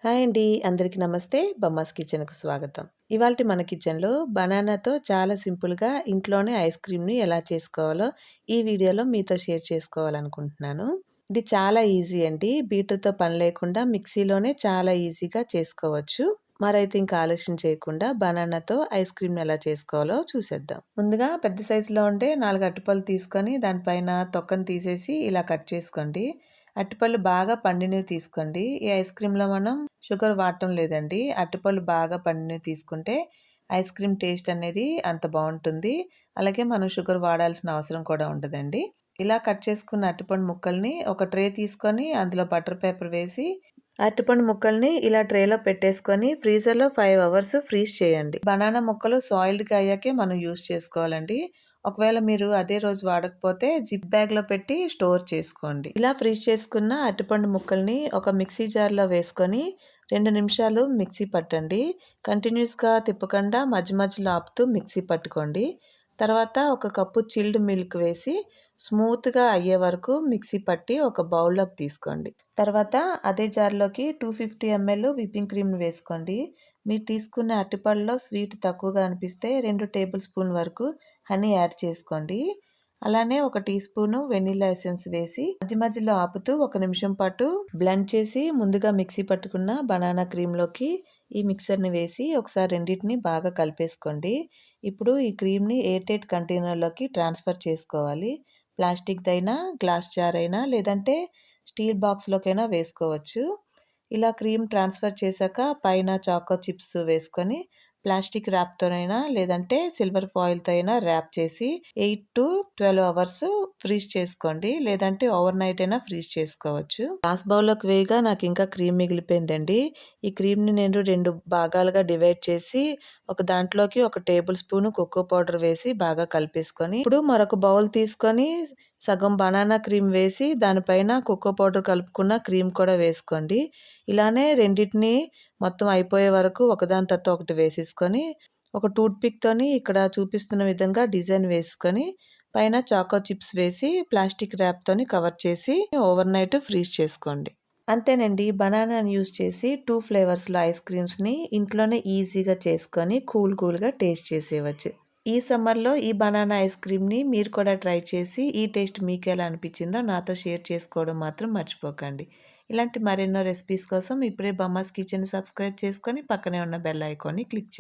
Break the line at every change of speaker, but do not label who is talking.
Hi అండి. అందరికీ నమస్తే. బొమ్మాస్ కిచెన్‌కు స్వాగతం. ఇవాల్టి మన కిచెన్‌లో బనానాతో చాలా సింపుల్‌గా ఇంట్లోనే ఐస్ క్రీమ్‌ని ఎలా చేసుకోవాలో ఈ వీడియోలో మీతో షేర్ చేసుకోవాలనుకుంటున్నాను. ఇది చాలా ఈజీ అండి. బీటర్‌తో పని లేకుండా మిక్సీలోనే చాలా ఈజీగా చేసుకోవచ్చు. మరైతే ఇంకా ఆలస్యం చేయకుండా బనానాతో ఐస్ క్రీమ్‌ని ఎలా చేసుకోవాలో చూసేద్దాం. ముందుగా పెద్ద సైజులో ఉండే 4 అరటిపళ్ళు తీసుకొని దానిపైన తొక్కను తీసేసి ఇలా కట్ చేసుకోండి. అరటిపళ్ళు బాగా పండినవి తీసుకోండి. ఈ ఐస్ క్రీమ్‌లో మనం షుగర్ వాడటం లేదండి. అరటిపళ్ళు బాగా పండినవి తీసుకుంటే ఐస్ క్రీమ్ టేస్ట్ అనేది అంత బావుంటుంది. అలాగే మనం షుగర్ వాడాల్సిన అవసరం కూడా ఉండదండి. ఇలా కట్ చేసుకున్న అరటిపండు ముక్కల్ని ఒక ట్రే తీసుకొని అందులో బటర్ పేపర్ వేసి అరటిపండు ముక్కల్ని ఇలా ట్రేలో పెట్టేసుకొని ఫ్రీజర్‌లో 5 అవర్స్ ఫ్రీజ్ చేయండి. బనానా ముక్కలు సాయిల్డ్‌గా అయ్యాకే మనం యూజ్ చేసుకోవాలండి. ఒకవేళ మీరు అదే రోజు వాడకపోతే జిప్ బ్యాగ్‌లో పెట్టి స్టోర్ చేసుకోండి. ఇలా ఫ్రీజ్ చేసుకున్న అరటిపండు ముక్కల్ని ఒక మిక్సీ జార్‌లో వేసుకొని 2 నిమిషాలు మిక్సీ పట్టండి. కంటిన్యూస్‌గా తిప్పకుండా మధ్య మధ్యలో ఆపుతూ మిక్సీ పట్టుకోండి. తర్వాత ఒక కప్పు చిల్డ్ మిల్క్ వేసి స్మూత్‌గా అయ్యే వరకు మిక్సీ పట్టి ఒక బౌల్‌లోకి తీసుకోండి. తర్వాత అదే జార్‌లోకి 250 ఎంఎల్ విప్పింగ్ క్రీమ్‌ని వేసుకోండి. మీరు తీసుకున్న అరటిపళ్ళలో స్వీట్ తక్కువగా అనిపిస్తే 2 టేబుల్ స్పూన్ వరకు హనీ యాడ్ చేసుకోండి. అలానే ఒక టీ స్పూను వెనిల్లా ఎసెన్స్ వేసి మధ్య మధ్యలో ఆపుతూ ఒక నిమిషం పాటు బ్లెండ్ చేసి ముందుగా మిక్సీ పట్టుకున్న బనానా క్రీమ్‌లోకి ఈ మిక్సర్‌ని వేసి ఒకసారి రెండిటిని బాగా కలిపేసుకోండి. ఇప్పుడు ఈ క్రీమ్‌ని ఎయిర్ టైట్ కంటైనర్‌లోకి ట్రాన్స్‌ఫర్ చేసుకోవాలి. ప్లాస్టిక్‌దైనా, గ్లాస్ జార్ అయినా లేదంటే స్టీల్ బాక్స్‌లోకైనా వేసుకోవచ్చు. ఇలా క్రీమ్ ట్రాన్స్‌ఫర్ చేశాక పైన చాకో చిప్స్ వేసుకొని ప్లాస్టిక్ ర్యాప్‌తోనైనా లేదంటే సిల్వర్ ఫాయిల్‌తో అయినా ర్యాప్ చేసి 8-12 అవర్స్ ఫ్రీజ్ చేసుకోండి. లేదంటే ఓవర్ నైట్ అయినా ఫ్రీజ్ చేసుకోవచ్చు. గ్లాస్ బౌల్‌లోకి వేయగా నాకు ఇంకా క్రీమ్ మిగిలిపోయిందండి. ఈ క్రీమ్‌ని నేను 2 భాగాలుగా డివైడ్ చేసి ఒక దాంట్లోకి ఒక టేబుల్ స్పూన్ కోకో పౌడర్ వేసి బాగా కలిపేసుకొని ఇప్పుడు మరొక బౌల్ తీసుకొని సగం బనానా క్రీమ్ వేసి దానిపైన కోకో పౌడర్ కలుపుకున్న క్రీమ్ కూడా వేసుకోండి. ఇలానే రెండిటిని మొత్తం అయిపోయే వరకు ఒకదాని తర్వాత ఒకటి వేసేసుకొని ఒక టూత్ పిక్‌తోని ఇక్కడ చూపిస్తున్న విధంగా డిజైన్ వేసుకొని పైన చాకో చిప్స్ వేసి ప్లాస్టిక్ ర్యాప్‌తోని కవర్ చేసి ఓవర్ నైట్ ఫ్రీజ్ చేసుకోండి. అంతేనండి. బనానాని యూజ్ చేసి 2 ఫ్లేవర్స్‌లో ఐస్ క్రీమ్స్‌ని ఇంట్లోనే ఈజీగా చేసుకొని కూల్‌గా టేస్ట్ చేసేయవచ్చు. ఈ సమ్మర్‌లో ఈ బనానా ఐస్ క్రీమ్‌ని మీరు కూడా ట్రై చేసి ఈ టేస్ట్ మీకెలా అనిపించిందో నాతో షేర్ చేసుకోవడం మాత్రం మర్చిపోకండి. ఇలాంటి మరెన్నో రెసిపీస్ కోసం ఇప్పుడే బొమ్మాస్ కిచెన్ సబ్స్క్రైబ్ చేసుకొని పక్కనే ఉన్న బెల్ ఐకాన్‌ని క్లిక్